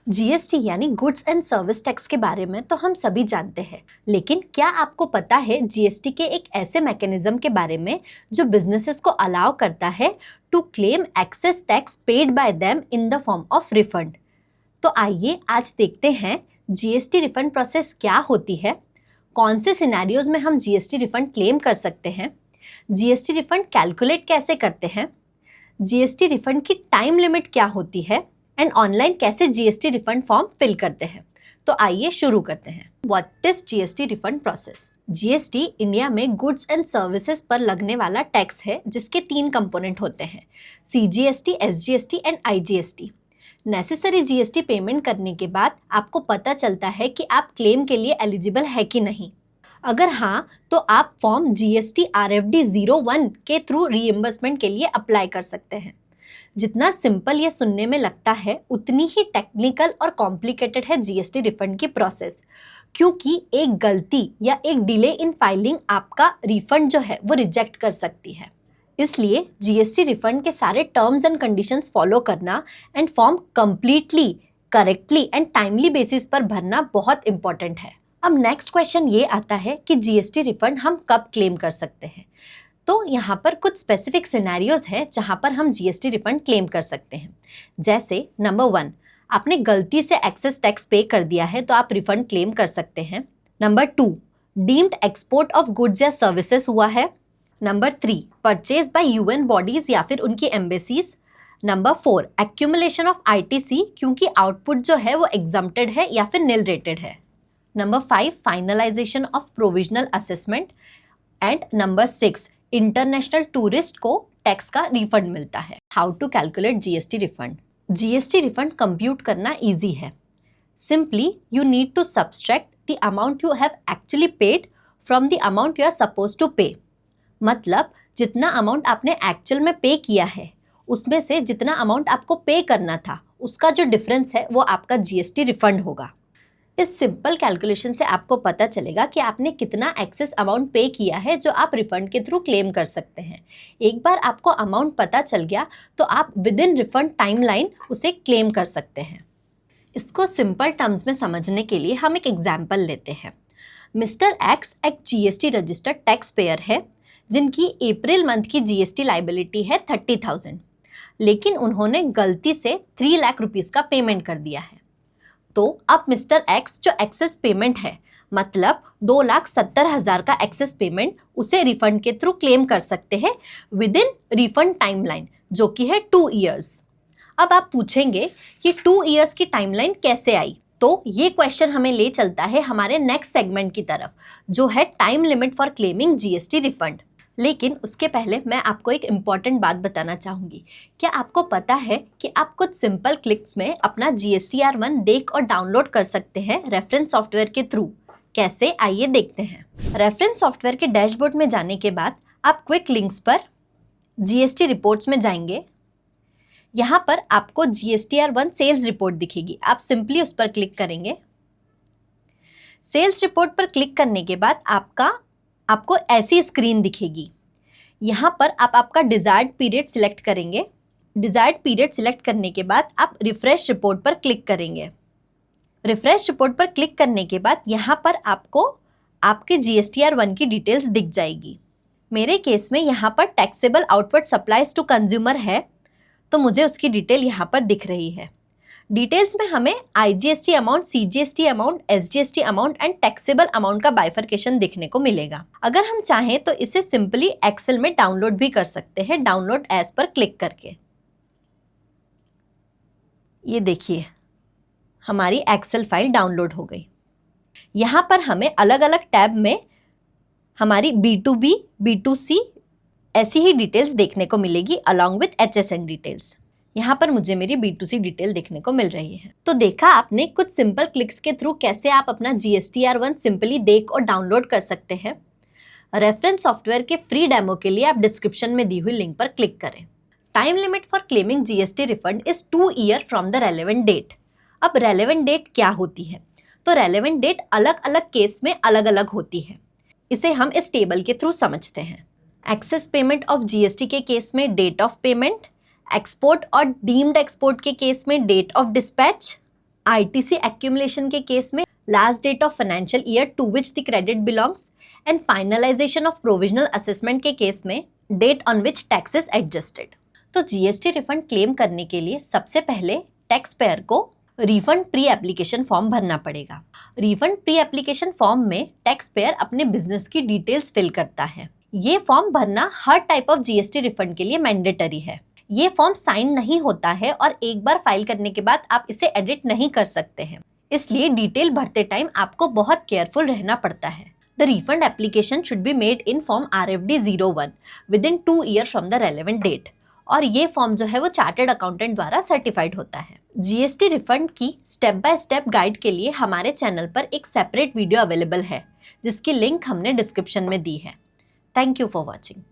GST यानी goods and service tax के बारे में तो हम सभी जानते हैं, लेकिन क्या आपको पता है जीएसटी के एक ऐसे मैकेनिज्म के बारे में जो बिजनेसेस को अलाउ करता है to claim excess tax paid by them in the form of refund. तो आइए आज देखते हैं जीएसटी रिफंड प्रोसेस क्या होती है, कौन से सिनेरियोज में हम जीएसटी रिफंड क्लेम कर सकते हैं, जीएसटी रिफंड कैलकुलेट कैसे करते हैं, जीएसटी रिफंड की टाइम लिमिट क्या होती है एंड ऑनलाइन कैसे जीएसटी रिफंड फॉर्म फिल करते हैं। तो आइए शुरू करते हैं। What is GST refund process? GST India में गुड्स एंड सर्विसेज पर लगने वाला टैक्स है जिसके 3 कंपोनेंट होते हैं, CGST, SGST and IGST. Necessary GST payment करने के बाद आपको पता चलता है कि आप क्लेम के लिए एलिजिबल है कि नहीं। अगर हाँ, तो आप फॉर्म जीएसटी आरएफडी 01 के थ्रू रीइंबर्समेंट के लिए अप्लाई कर सकते हैं। जितना सिंपल ये सुनने में लगता है, उतनी ही टेक्निकल और कॉम्प्लिकेटेड है जीएसटी रिफंड की प्रोसेस, क्योंकि एक गलती या एक डिले इन फाइलिंग आपका रिफंड जो है वो रिजेक्ट कर सकती है। इसलिए जीएसटी रिफंड के सारे टर्म्स एंड कंडीशंस फॉलो करना and form completely, correctly and timely basis पर भरना बहुत इंपॉर्टेंट है। अब नेक्स्ट क्वेश्चन ये आता है कि जीएसटी रिफंड हम कब क्लेम कर सकते हैं। तो यहाँ पर कुछ स्पेसिफिक सिनेरियोज हैं जहाँ पर हम जीएसटी रिफंड क्लेम कर सकते हैं। जैसे नंबर 1, आपने गलती से एक्सेस टैक्स पे कर दिया है तो आप रिफंड क्लेम कर सकते हैं। Number 2, deemed export of goods या सर्विसेज हुआ है। Number 3, purchase by UN bodies या फिर उनकी embassies. Number 4, accumulation of ITC क्योंकि आउटपुट जो है वो एग्जम्प्टेड है या फिर निल रेटेड है। Number 5, finalisation of provisional assessment. And number 6, international tourist को टैक्स का रिफंड मिलता है। How to calculate GST refund? GST refund compute करना इजी है। Simply you need to subtract the amount you have actually paid from the amount you are suppose to pay. मतलब जितना amount आपने actual में पे किया है उसमें से जितना अमाउंट आपको पे करना था उसका जो डिफरेंस है वो आपका जीएसटी रिफंड होगा। इस सिंपल कैलकुलेशन से आपको पता चलेगा कि आपने कितना एक्सेस अमाउंट पे किया है जो आप रिफंड के थ्रू क्लेम कर सकते हैं। एक बार आपको अमाउंट पता चल गया तो आप विद इन रिफंड टाइमलाइन उसे क्लेम कर सकते हैं। इसको सिंपल टर्म्स में समझने के लिए हम एक एग्जाम्पल लेते हैं। मिस्टर एक्स एक जीएसटी रजिस्टर्ड टैक्स पेयर है जिनकी अप्रैल मंथ की जीएसटी लाइबिलिटी है 30,000, लेकिन उन्होंने गलती से 3 लाख रुपीस का पेमेंट कर दिया है। तो अब मिस्टर एक्स जो एक्सेस पेमेंट है, मतलब 2,70,000 का एक्सेस पेमेंट, उसे रिफंड के थ्रू क्लेम कर सकते हैं विद इन रिफंड टाइमलाइन जो कि है 2 इयर्स। अब आप पूछेंगे कि 2 इयर्स की टाइमलाइन कैसे आई? तो ये क्वेश्चन हमें ले चलता है हमारे नेक्स्ट सेगमेंट की तरफ जो है time limit for claiming GST refund. लेकिन उसके पहले मैं आपको एक इम्पॉर्टेंट बात बताना चाहूँगी। क्या आपको पता है कि आप कुछ सिंपल क्लिक्स में अपना GSTR1 देख और डाउनलोड कर सकते हैं रेफरेंस सॉफ्टवेयर के थ्रू? कैसे, आइए देखते हैं। रेफरेंस सॉफ्टवेयर के डैशबोर्ड में जाने के बाद आप क्विक लिंक्स पर जीएसटी रिपोर्ट्स में जाएंगे। यहाँ पर आपको GSTR1 सेल्स रिपोर्ट दिखेगी, आप सिंपली उस पर क्लिक करेंगे। सेल्स रिपोर्ट पर क्लिक करने के बाद आपको ऐसी स्क्रीन दिखेगी। यहाँ पर आप आपका डिजायर्ड पीरियड सिलेक्ट करेंगे। डिजायर्ड पीरियड सिलेक्ट करने के बाद आप रिफ्रेश रिपोर्ट पर क्लिक करेंगे। रिफ्रेश रिपोर्ट पर क्लिक करने के बाद यहाँ पर आपको आपके GSTR1 की डिटेल्स दिख जाएगी। मेरे केस में यहाँ पर taxable output supplies to consumer है तो मुझे उसकी डिटेल यहाँ पर दिख रही है। डिटेल्स में हमें IGST amount, CGST amount, SGST amount and taxable amount का बाइफरकेशन देखने को मिलेगा। अगर हम चाहें तो इसे सिंपली एक्सेल में डाउनलोड भी कर सकते हैं, डाउनलोड एज पर क्लिक करके। ये देखिए हमारी एक्सेल फाइल डाउनलोड हो गई। यहाँ पर हमें अलग अलग टैब में हमारी B2B, B2C ऐसी ही डिटेल्स देखने को मिलेगी अलॉन्ग विथ HSN डिटेल्स। यहाँ पर मुझे मेरी B2C डिटेल देखने को मिल रही है। तो देखा आपने कुछ सिंपल क्लिक्स के थ्रू कैसे आप अपना GSTR1 सिंपली देख और डाउनलोड कर सकते हैं। रेफरेंस सॉफ्टवेयर के फ्री डेमो के लिए आप डिस्क्रिप्शन में दी हुई लिंक पर क्लिक करें। Time limit for claiming GST refund is 2 year from the relevant date. अब रेलेवेंट डेट क्या होती है? तो रेलेवेंट डेट अलग अलग केस में अलग अलग होती है। इसे हम इस टेबल के थ्रू समझते हैं। एक्सेस पेमेंट ऑफ जीएसटी के केस में डेट ऑफ पेमेंट, एक्सपोर्ट और डीम्ड एक्सपोर्ट के केस में date of dispatch, ITC accumulation के केस में last date of financial year to which the credit belongs and finalisation of provisional assessment के case में date on which tax is adjusted. तो GST refund claim करने के लिए सबसे पहले टैक्स पेयर को रिफंड प्री एप्लीकेशन फॉर्म भरना पड़ेगा। रिफंड प्री एप्लीकेशन फॉर्म में टैक्स पेयर अपने बिजनेस की डिटेल्स फिल करता है। ये फॉर्म भरना हर टाइप ऑफ जीएसटी रिफंड के लिए मैंडेटरी है। ये फॉर्म साइन नहीं होता है और एक बार फाइल करने के बाद आप इसे एडिट नहीं कर सकते हैं, इसलिए डिटेल भरते टाइम आपको बहुत केयरफुल रहना पड़ता है। The refund application should be made in form RFD 01 within 2 years from the relevant date, और ये फॉर्म जो है वो चार्टर्ड अकाउंटेंट द्वारा सर्टिफाइड होता है। जीएसटी रिफंड की स्टेप बाय स्टेप गाइड के लिए हमारे चैनल पर एक सेपरेट वीडियो अवेलेबल है, जिसकी लिंक हमने डिस्क्रिप्शन में दी है। Thank you for watching.